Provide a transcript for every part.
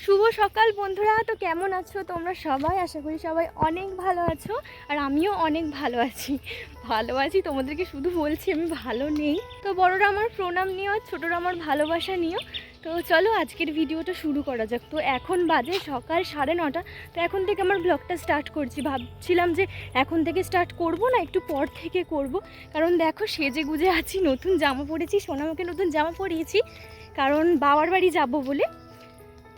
শুভ সকাল বন্ধুরা। তো কেমন আছো তোমরা সবাই? আশা করি সবাই অনেক ভালো আছো, আর আমিও অনেক ভালো আছি। তোমাদেরকে শুধু বলছি আমি ভালো নেই। তো বড়রা আমার প্রণাম নিও, আর ছোটরা আমার ভালোবাসা নিও। তো চলো আজকের ভিডিওটা শুরু করা যাক। তো এখন বাজে সকাল 9:30। তো এখন থেকে আমার ব্লগটা স্টার্ট করছি। ভাবছিলাম যে এখন থেকে স্টার্ট করব না, একটু পর থেকে করব। কারণ দেখো সেজে গুজে আছি, নতুন জামা পরেছি, সোনামাকে নতুন জামা পরিয়েছি, কারণ বাবার বাড়ি যাব বলে।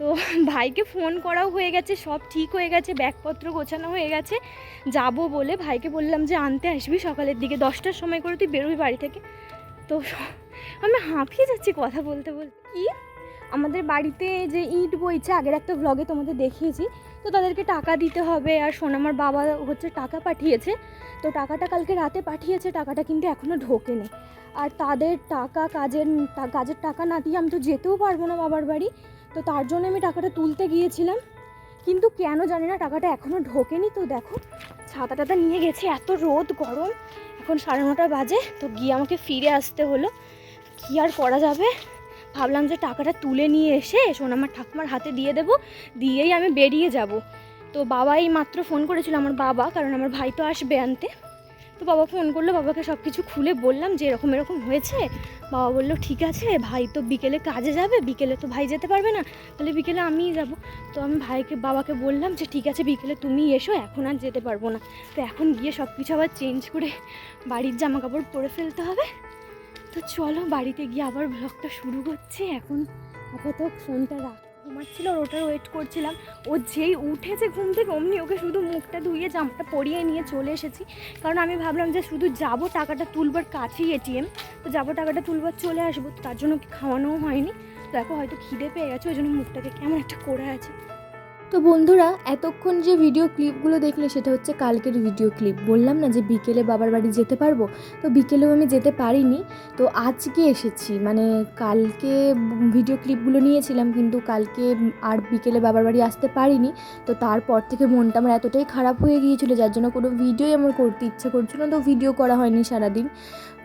তো ভাইকে ফোন করাও হয়ে গেছে, সব ঠিক হয়ে গেছে, ব্যাগপত্র গোছানো হয়ে গেছে। যাব বলে ভাইকে বললাম যে আনতে আসবি সকালের দিকে 10টার সময় করে, তুই বেরোবি বাড়ি থেকে। তো আমি হাঁপিয়ে যাচ্ছি কথা বলতে বলতে। কি আমাদের বাড়িতে যে ইট বইছে, আগের একটা ব্লগে তোমাদের দেখিয়েছি, তো তাদেরকে টাকা দিতে হবে। আর সোনামার বাবা হচ্ছে টাকা পাঠিয়েছে, তো টাকাটা কালকে রাতে পাঠিয়েছে, টাকাটা কিন্তু এখনও ঢোকেনি। আর তাদের টাকা কাজের টাকা না দিয়ে আমি তো যেতেও পারবো না বাবার বাড়ি। তো তার জন্য আমি টাকাটা তুলতে গিয়েছিলাম, কিন্তু কেন জানি না টাকাটা এখনও ঢোকেনি। তো দেখো ছাতা টাতা নিয়ে গেছি, এত রোদ গরম, এখন 9:30 বাজে। তো গিয়ে আমাকে ফিরে আসতে হলো, কি আর করা যাবে। ভাবলাম যে টাকাটা তুলে নিয়ে এসে সোনামার ঠাকুমার হাতে দিয়ে দেবো, দিয়েই আমি বেরিয়ে যাব। তো বাবাই মাত্র ফোন করেছিল, আমার বাবা, কারণ আমার ভাই তো আসবে আনতে। তো বাবা ফোন করলো, বাবাকে সব কিছু খুলে বললাম যে এরকম এরকম হয়েছে। বাবা বললো ঠিক আছে, ভাই তো বিকেলে কাজে যাবে, বিকেলে তো ভাই যেতে পারবে না, তাহলে বিকেলে আমিই যাব। তো আমি বাবাকে বললাম যে ঠিক আছে বিকেলে তুমি এসো, এখন আর যেতে পারবো না। তো এখন গিয়ে সব কিছু আবার চেঞ্জ করে বাড়ির জামা কাপড় পরে ফেলতে হবে। তো চলো বাড়িতে গিয়ে আবার ব্লগটা শুরু করছে। এখন আপাতত ফোনটা ঘুমাচ্ছিল, আর ওটার ওয়েট করছিলাম। ও যেই উঠেছে ঘুম থেকে অমনি ওকে শুধু মুখটা ধুইয়ে জামাটা পরিয়ে নিয়ে চলে এসেছি। কারণ আমি ভাবলাম যে শুধু যাবো, টাকাটা তুলবার, কাছেই এটিএম, তো যাবো টাকাটা তুলবার চলে আসবো। তার জন্য খাওয়ানোও হয়নি। দেখো হয়তো খিদে পেয়ে গেছে, ওই জন্য মুখটাকে কেমন একটা করে আছে। তো বন্ধুরা, এতক্ষণ যে ভিডিও ক্লিপগুলো দেখলে সেটা হচ্ছে কালকের ভিডিও ক্লিপ। বললাম না যে বিকেলে বাবার বাড়ি যেতে পারবো, তো বিকেলেও আমি যেতে পারিনি। তো আজকে এসেছি, মানে কালকে ভিডিও ক্লিপগুলো নিয়েছিলাম, কিন্তু কালকে আর বিকেলে বাবার বাড়ি আসতে পারিনি। তো তারপর থেকে মনটা আমার এতটাই খারাপ হয়ে গিয়েছিলো, যার জন্য কোনো ভিডিওই আমার করতে ইচ্ছে করছিল না, তো ভিডিও করা হয়নি সারাদিন।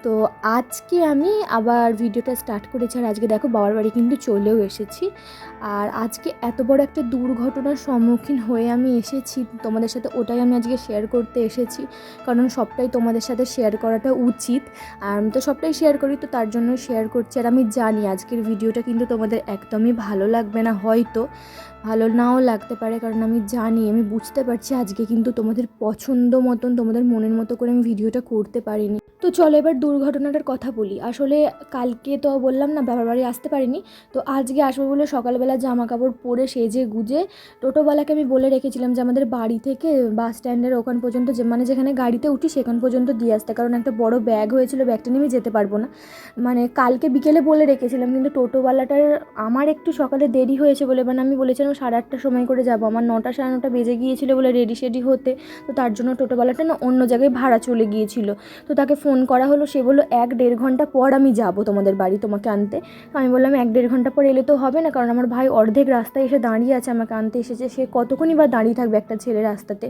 তো আজকে আমি আবার ভিডিওটা স্টার্ট করেছি, আর আজকে দেখো বাবার বাড়ি কিন্তু চলেও এসেছি। আর আজকে এত বড় একটা দুর্ঘটনার সম্মুখীন হয়ে আমি এসেছি তোমাদের সাথে, ওটাই আমি আজকে শেয়ার করতে এসেছি। কারণ সবটাই তোমাদের সাথে শেয়ার করাটা উচিত, আর আমি তো সবটাই শেয়ার করি, তো তার জন্য শেয়ার করছি। আর আমি জানি আজকের ভিডিওটা কিন্তু তোমাদের একদমই ভালো লাগবে না, হয়তো ভালো নাও লাগতে পারে, কারণ আমি জানি, আমি বুঝতে পারছি আজকে কিন্তু তোমাদের পছন্দ মতন, তোমাদের মনের মতো করে আমি ভিডিওটা করতে পারিনি। তো চলো এবার দুর্ঘটনাটার কথা বলি। আসলে কালকে তো বললাম না বাবার বাড়ি আসতে পারিনি, তো আজকে আসবো বলে সকালবেলা জামা কাপড় পরে সেজে গুজে টোটোওয়ালাকে আমি বলে রেখেছিলাম যে আমাদের বাড়ি থেকে বাস স্ট্যান্ডের ওখান পর্যন্ত, মানে যেখানে গাড়িতে উঠি সেখান পর্যন্ত দিয়ে আসতে, কারণ একটা বড় ব্যাগ হয়েছিল, ব্যাগটা নিয়ে আমি যেতে পারবো না। মানে কালকে বিকেলে বলে রেখেছিলাম, কিন্তু টোটোওয়ালাটার আমার একটু সকালে দেরি হয়েছে বলে, মানে আমি বলেছিলাম 8:30টার সময় করে যাব, আমার 9টা 9:30 বেজে গিয়েছিলো বলে রেডি শেডি হতে। তো তার জন্য টোটোওয়ালাটা না অন্য জায়গায় ভাড়া চলে গিয়েছিল। তো তাকে ফোন করা হলো, সে বললো 1-1.5 ঘন্টা পর আমি যাব তোমাদের বাড়ি তোমাকে আনতে। তো আমি বললাম 1-1.5 ঘন্টা পর এলে তো হবে না, কারণ আমার ভাই অর্ধেক রাস্তায় এসে দাঁড়িয়ে আছে, আমাকে আনতে এসেছে, সে কতক্ষণই বা দাঁড়িয়ে থাকবে একটা ছেলে রাস্তাতে।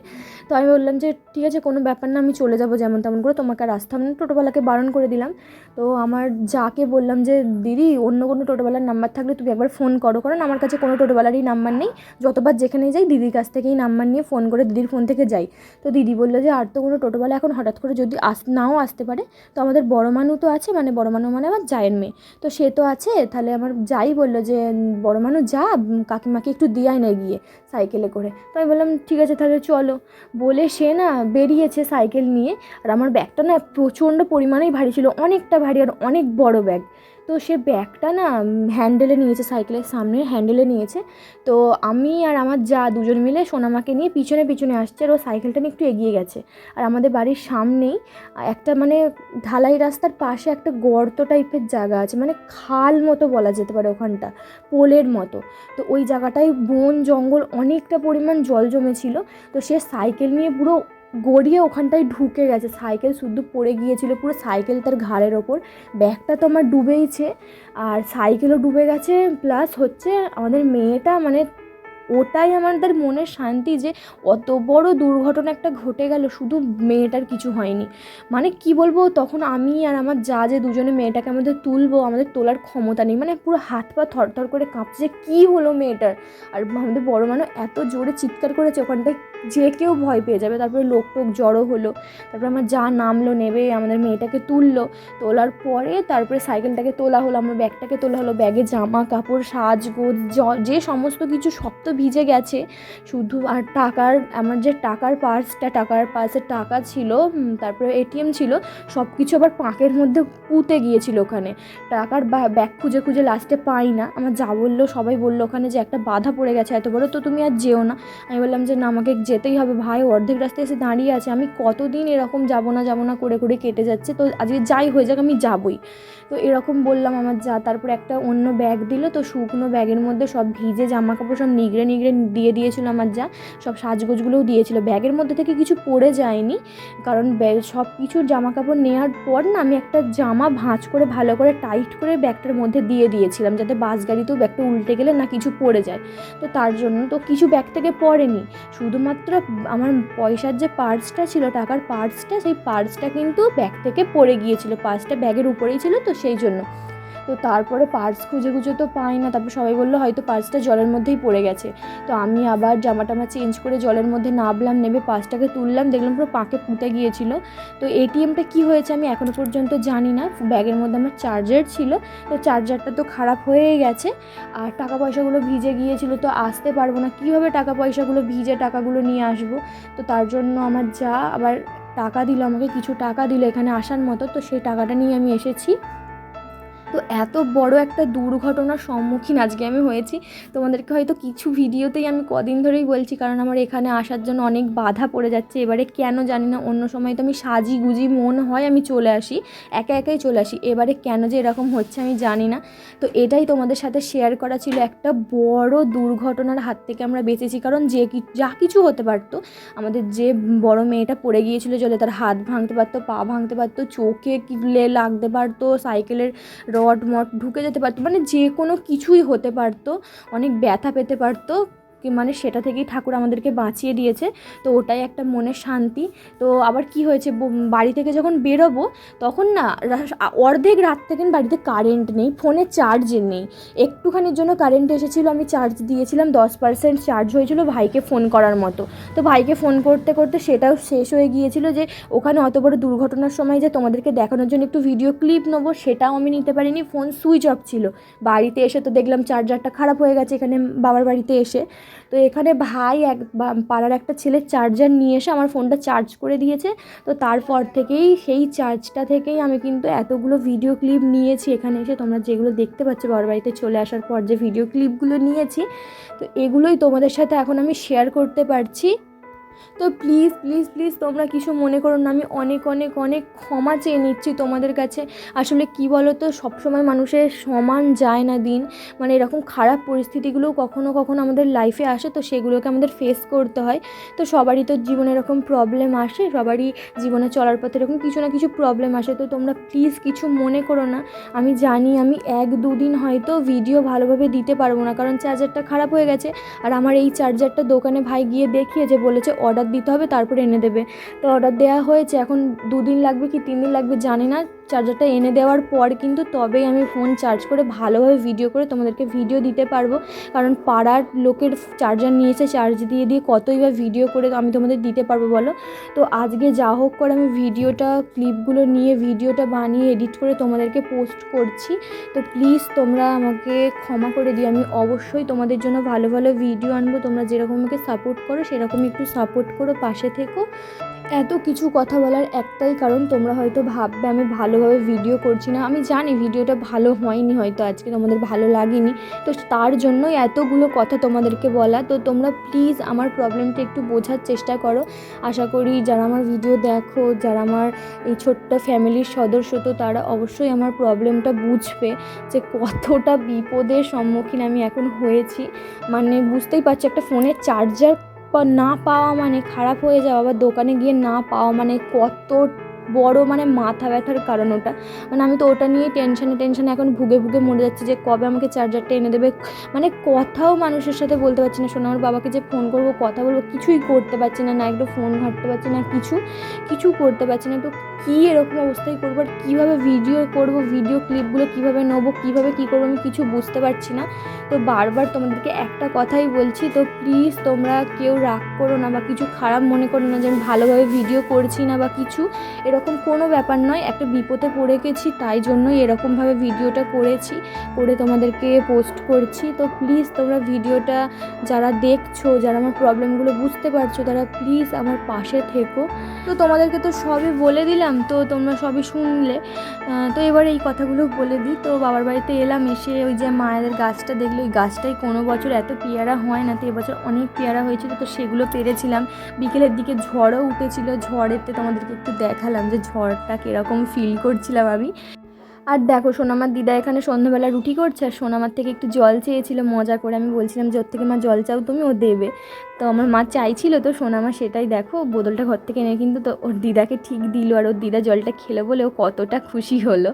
তো আমি বললাম যে ঠিক আছে কোনো ব্যাপার না, আমি চলে যাবো যেমন তেমন করে, তোমাকে আর আসতে হবে না। টোটোওয়ালাকে বারণ করে দিলাম। তো আমার যাকে বললাম যে দিদি অন্য কোনো টোটোওয়ালার নাম্বার থাকলে তুমি একবার ফোন করো, কারণ আমার কাছে কোনো টোটোওয়ালারই নাম্বার নেই, যতবার যেখানে যাই দিদির কাছ থেকেই নাম্বার নিয়ে ফোন করে দিদির ফোন থেকে যাই। তো দিদি বললো যে আর তো কোনো টোটোওয়ালা এখন হঠাৎ করে যদি নাও আসতে পারে, তো আমাদের বড় মানু তো আছে, মানে বড় মানু মানে আমার জায়ের মেয়ে, তো সে তো আছে, তাহলে আমার যাই বললো যে বড় মানু যা কাকিমাকে একটু দিয়ে আয় না গিয়ে সাইকেলে করে। তো আমি বললাম ঠিক আছে তাহলে চলো, বলে সে না বেরিয়েছে সাইকেল নিয়ে। আর আমার ব্যাগটা না প্রচণ্ড পরিমাণেই ভারী ছিল, অনেকটা ভারী, আর অনেক বড় ব্যাগ। তো সে ব্যাগটা না হ্যান্ডেলে নিয়েছে, সাইকেলের সামনে হ্যান্ডেলে নিয়েছে। তো আমি আর আমার যা দুজন মিলে সোনামাকে নিয়ে পিছনে পিছনে আসছে, আর ও সাইকেলটা নিয়ে একটু এগিয়ে গেছে। আর আমাদের বাড়ির সামনেই একটা মানে ঢালাই রাস্তার পাশে একটা গর্ত টাইপের জায়গা আছে, মানে খাল মতো বলা যেতে পারে ওখানটা, পোলের মতো। তো ওই জায়গাটায় বন জঙ্গল অনেকটা পরিমাণ জল জমেছিল। তো সে সাইকেল নিয়ে পুরো গড়িয়ে ওখানটায় ঢুকে গেছে, সাইকেল শুদ্ধ পড়ে গিয়েছিল, পুরো সাইকেল তার ঘাড়ের ওপর। ব্যাগটা তো আমার ডুবেইছে, আর সাইকেলও ডুবে গেছে, প্লাস হচ্ছে আমাদের মেয়েটা মানে ওটাই আমাদের মনের শান্তি যে অত বড় দুর্ঘটনা একটা ঘটে গেল, শুধু মেয়েটার কিছু হয়নি। মানে কি বলবো, তখন আমি আর আমার যা যে দুজনে মেয়েটাকে আমাদের তুলবো, আমাদের তোলার ক্ষমতা নেই, মানে পুরো হাত পা থরথর করে কাঁপছে, কী হলো মেয়েটার। আর আমাদের বড় মানুষ এত জোরে চিৎকার করেছে ওখানটায় যে কেউ ভয় পেয়ে যাবে। তারপরে লোক টোক জড়ো হলো, তারপরে আমার যা নামলো নেবে, আমাদের মেয়েটাকে তুললো, তোলার পরে তারপরে সাইকেলটাকে তোলা হলো, আমার ব্যাগটাকে তোলা হলো, ব্যাগে জামা কাপড় সাজগোজ যে সমস্ত কিছু সব তো ভিজে গেছে, শুধু আর আমার যে টাকার পার্সে টাকা ছিল, তারপরে এটিএম ছিল, সব কিছু আবার পাঁকের মধ্যে পুঁতে গিয়েছিল ওখানে। টাকার ব্যাগ খুঁজে খুঁজে লাস্টে পাই না। আমার যা বললো, সবাই বললো ওখানে যে একটা বাধা পড়ে গেছে এত বড়, তো তুমি আর যেও না। আমি বললাম যে না, আমাকে যেতেই হবে ভাই, অর্ধেক রাস্তায় এসে দাঁড়িয়ে আছে, আমি কতদিন এরকম যাবো না করে করে কেটে যাচ্ছে, তো আজকে যাই হয়ে যাক আমি যাবই। তো এরকম বললাম আমার যা। তারপর একটা অন্য ব্যাগ দিল, তো শুকনো ব্যাগের মধ্যে সব ভিজে জামা কাপড় সব নিগড়ে দিয়ে দিয়েছিল আমার যা, সব সাজগোজগুলোও দিয়েছিল। ব্যাগের মধ্যে থেকে কিছু পড়ে যায়নি, কারণ সব কিছু জামা কাপড় নেওয়ার পর না আমি একটা জামা ভাঁজ করে ভালো করে টাইট করে ব্যাগটার মধ্যে দিয়ে দিয়েছিলাম, যাতে বাস গাড়িতেও ব্যাগটা উল্টে গেলে না কিছু পড়ে যায়। তো তার জন্য তো কিছু ব্যাগ থেকে পড়েনি, শুধুমাত্র আমার পয়সার যে পার্সটা ছিল, টাকার পার্সটা, সেই পার্সটা কিন্তু ব্যাগ থেকে পড়ে গিয়েছিল, পার্সটা ব্যাগের উপরেই ছিল, তো সেই জন্য। তো তারপরে পার্স খুঁজে তো পাই না, তারপর সবাই বললো হয়তো পার্সটা জলের মধ্যেই পড়ে গেছে। তো আমি আবার জামাটামা চেঞ্জ করে জলের মধ্যে নামলাম, নেমে পার্সটাকে তুললাম, দেখলাম পুরো পাকে পুঁতে গিয়েছিল। তো এটিএমটা কি হয়েছে আমি এখনও পর্যন্ত জানি না। ব্যাগের মধ্যে আমার চার্জার ছিল, তো চার্জারটা তো খারাপ হয়েই গেছে, আর টাকা পয়সাগুলো ভিজে গিয়েছিল, তো আসতে পারবো না, কীভাবে টাকা পয়সাগুলো ভিজে টাকাগুলো নিয়ে আসবো। তো তার জন্য আমার যা আবার টাকা দিল, আমাকে কিছু টাকা দিল এখানে আসার মতো, তো সেই টাকাটা নিয়ে আমি এসেছি। তো এত বড় একটা দুর্ঘটনার সম্মুখীন আজকে আমি হয়েছি, তোমাদেরকে হয়তো কিছু ভিডিওতেই আমি কদিন ধরেই বলছি, কারণ আমার এখানে আসার জন্য অনেক বাধা পড়ে যাচ্ছে। এবারে কেন জানি না, অন্য সময় তো আমি সাজি গুজি মন হয় আমি চলে আসি, একাই চলে আসি, এবারে কেন যে এরকম হচ্ছে আমি জানি না। তো এটাই তোমাদের সাথে শেয়ার করা ছিল, একটা বড় দুর্ঘটনার হাত থেকে আমরা বেঁচেছি, কারণ যা কিছু হতে পারতো। আমাদের যে বড় মেয়েটা পড়ে গিয়েছিল জলে, তার হাত ভাঙতে পারতো, পা ভাঙতে পারতো, চোখে কিলে লাগতে পারতো, সাইকেলের রড মট ঢুকে যেতে পারতো, মানে যে কোনো কিছুই হতে পারতো, অনেক ব্যথা পেতে পারতো, মানে সেটা থেকেই ঠাকুর আমাদেরকে বাঁচিয়ে দিয়েছে। তো ওটাই একটা মনের শান্তি। তো আবার কি হয়েছে, বাড়ি থেকে যখন বেরোবো তখন না অর্ধেক রাত থেকে বাড়িতে কারেন্ট নেই, ফোনে চার্জ নেই, একটুখানির জন্য কারেন্ট এসেছিলো, আমি চার্জ দিয়েছিলাম, 10% চার্জ হয়েছিল ভাইকে ফোন করার মতো। তো ভাইকে ফোন করতে করতে সেটাও শেষ হয়ে গিয়েছিল, যে ওখানে অত বড় দুর্ঘটনার সময় যে তোমাদেরকে দেখানোর জন্য একটু ভিডিও ক্লিপ নেবো সেটাও আমি নিতে পারিনি, ফোন সুইচ অফ ছিল। বাড়িতে এসে তো দেখলাম চার্জারটা খারাপ হয়ে গেছে এখানে বাবার বাড়িতে এসে। তো এখানে ভাই পাড়ার একটা ছেলে চার্জার নিয়ে এসে আমার ফোনটা চার্জ করে দিয়েছে। তো তারপর থেকেই সেই চার্জটা থেকেই আমি কিন্তু এতগুলো ভিডিও ক্লিপ নিয়েছি এখানে এসে, তোমরা যেগুলো দেখতে পাচ্ছ বাবার বাড়িতে চলে আসার পর যে ভিডিও ক্লিপগুলো নিয়েছি, তো এগুলোই তোমাদের সাথে এখন আমি শেয়ার করতে পারছি। তো প্লিজ প্লিজ প্লিজ তোমরা কিছু মনে করো না, আমি অনেক অনেক অনেক ক্ষমা চেয়ে নিচ্ছি তোমাদের কাছে। আসলে কি বলো তো, সবসময় মানুষের সমান যায় না দিন, মানে এরকম খারাপ পরিস্থিতিগুলোও কখনো কখনো আমাদের লাইফে আসে, তো সেগুলোকে আমাদের ফেস করতে হয়। তো সবারই তো জীবনে এরকম প্রবলেম আসে, সবারই জীবনে চলার পথে এরকম কিছু না কিছু প্রবলেম আসে। তো তোমরা প্লিজ কিছু মনে করো না। আমি জানি আমি 1-2 দিন হয়তো ভিডিও ভালোভাবে দিতে পারবো না, কারণ চার্জারটা খারাপ হয়ে গেছে। আর আমার এই চার্জারটা দোকানে ভাই গিয়ে দেখিয়েছে, বলেছে অর্ডার দিতে হবে তারপরে এনে দেবে। তো অর্ডার দেওয়া হয়েছে, এখন 2 দিন লাগবে কি 3 দিন লাগবে জানি না। চার্জারটা এনে দেওয়ার পর কিন্তু তবেই আমি ফোন চার্জ করে ভালোভাবে ভিডিও করে তোমাদেরকে ভিডিও দিতে পারবো, কারণ পাড়ার লোকের চার্জার নিয়েছে, চার্জ দিয়ে কতই বা ভিডিও করে আমি তোমাদের দিতে পারবো বলো। তো আজকে যা হোক করে আমি ক্লিপগুলো নিয়ে ভিডিওটা বানিয়ে এডিট করে তোমাদেরকে পোস্ট করছি। তো প্লিজ তোমরা আমাকে ক্ষমা করে দিও, আমি অবশ্যই তোমাদের জন্য ভালো ভালো ভিডিও আনবো। তোমরা যেরকম আমাকে সাপোর্ট করো সেরকমই একটু সাপোর্ট করো, পাশে থেকো। এত কিছু কথা বলার একটাই কারণ, তোমরা হয়তো ভাববে আমি ভালোভাবে ভিডিও করছি না। আমি জানি ভিডিওটা ভালো হয়নি, হয়তো আজকে তোমাদের ভালো লাগেনি, তো তার জন্যই এতগুলো কথা তোমাদেরকে বলা। তো তোমরা প্লিজ আমার প্রবলেমটা একটু বোঝার চেষ্টা করো। আশা করি যারা আমার ভিডিও দেখো, যারা আমার এই ছোট্ট ফ্যামিলির সদস্য, তো তারা অবশ্যই আমার প্রবলেমটা বুঝবে, যে কতটা বিপদের সম্মুখীন আমি এখন হয়েছি। মানে বুঝতেই পারছি, একটা ফোনের চার্জার না পাওয়া মানে খারাপ হয়ে যাওয়া, বা দোকানে গিয়ে না পাওয়া মানে কত বড় মানে মাথা ব্যথার কারণ ওটা। মানে আমি তো ওটা নিয়ে টেনশনে এখন ভুগে মরে যাচ্ছি যে কবে আমাকে চার্জারটা এনে দেবে। মানে কথাও মানুষের সাথে বলতে পারছি না। শোনো, আমার বাবাকে যে ফোন করবো, কথা বলবো, কিছুই করতে পারছি না, না একটু ফোন ঘাঁটতে পারছি না, কিছু করতে পারছি না। তো কী এরকম অবস্থায় করবো, আর কীভাবে ভিডিও করবো, ভিডিও ক্লিপগুলো কীভাবে নেবো, কীভাবে কী করবো আমি কিছু বুঝতে পারছি না। তো বারবার তোমাদেরকে একটা কথাই বলছি, তো প্লিজ তোমরা কেউ রাগ করো না বা কিছু খারাপ মনে করো না যে আমি ভালোভাবে ভিডিও করছি না বা কিছু, এরকম কোনো ব্যাপার নয়। একটা বিপদে পড়ে গেছি, তাই জন্যই এরকমভাবে ভিডিওটা করে তোমাদেরকে পোস্ট করছি। তো প্লিজ তোমরা ভিডিওটা যারা দেখছো, যারা আমার প্রবলেমগুলো বুঝতে পারছো, তারা প্লিজ আমার পাশে থেকো। তো তোমাদেরকে তো সবই বলে দিলাম, তো তোমরা সবই শুনলে। তো এবার এই কথাগুলো বলে দিই। তো বাবার বাড়িতে এলাম, এসে ওই যে মায়েদের গাছটা দেখলে, ওই গাছটাই কোনো বছর এত পেয়ারা হয় না, তো এবছর অনেক পেয়ারা হয়েছিল, তো সেগুলো পেরেছিলাম। বিকেলের দিকে ঝড়ও উঠেছিল, ঝড়েতে তোমাদেরকে একটু দেখালাম যে ঝড়টা কীরকম ফিল করছিলাম আমি। আর দেখো সোনামার দিদা এখানে সন্ধ্যাবেলা রুটি করছে, আর সোনামার থেকে একটু জল চেয়েছিল মজা করে। আমি বলছিলাম যে ওর থেকে মা জল চাও তুমি, ও দেবে। তো আমার মা চাইছিল, তো সোনামা সেটাই দেখো বোতলটা ঘর থেকে এনে কিন্তু তো ওর দিদাকে ঠিক দিল, আর ওর দিদা জলটা খেলো বলে ও কতটা খুশি হলো।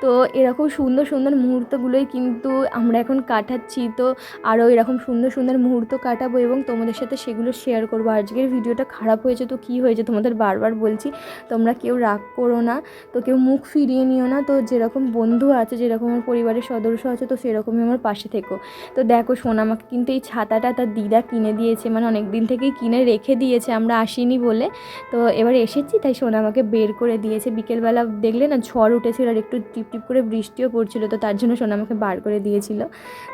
তো এরকম সুন্দর মুহূর্তগুলোই কিন্তু আমরা এখন কাটাচ্ছি। তো আরও এরকম সুন্দর মুহূর্ত কাটাবো এবং তোমাদের সাথে সেগুলো শেয়ার করবো। আজকের ভিডিওটা খারাপ হয়েছে তো কী হয়েছে, তোমাদের বারবার বলছি তোমরা কেউ রাগ করো না, তো কেউ মুখ ফিরিয়ে নিও না। তো যেরকম বন্ধু আছে, যেরকম আমার পরিবারের সদস্য আছে, তো সেরকমই আমার পাশে থেকো। তো দেখো সোনামাকে কিন্তু এই ছাতাটা তার দিদা কিনে দিয়েছে, মানে অনেক দিন থেকেই কিনে রেখে দিয়েছে, আমরা আসিনি বলে। তো এবার এসেছি, তাই সোনামাকে বের করে দিয়েছে। বিকেলবেলা দেখলে না ঝড় উঠেছিল আর একটু টিপ করে বৃষ্টিও পড়ছিল, তো তার জন্য সোনামাকে বার করে দিয়েছিল।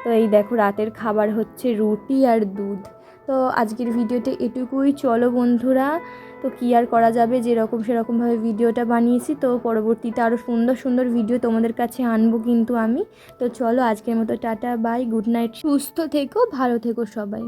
তো এই দেখো রাতের খাবার হচ্ছে রুটি আর দুধ। তো আজকের ভিডিওতে এটুকুই। চলো বন্ধুরা, তো কী আর করা যাবে, যেরকম সেরকমভাবে ভিডিওটা বানিয়েছি। তো পরবর্তীতে আরও সুন্দর ভিডিও তোমাদের কাছে আনবো কিন্তু আমি। তো চলো আজকের মতো টাটা বাই, গুড নাইট, সুস্থ থেকো, ভালো থেকো সবাই।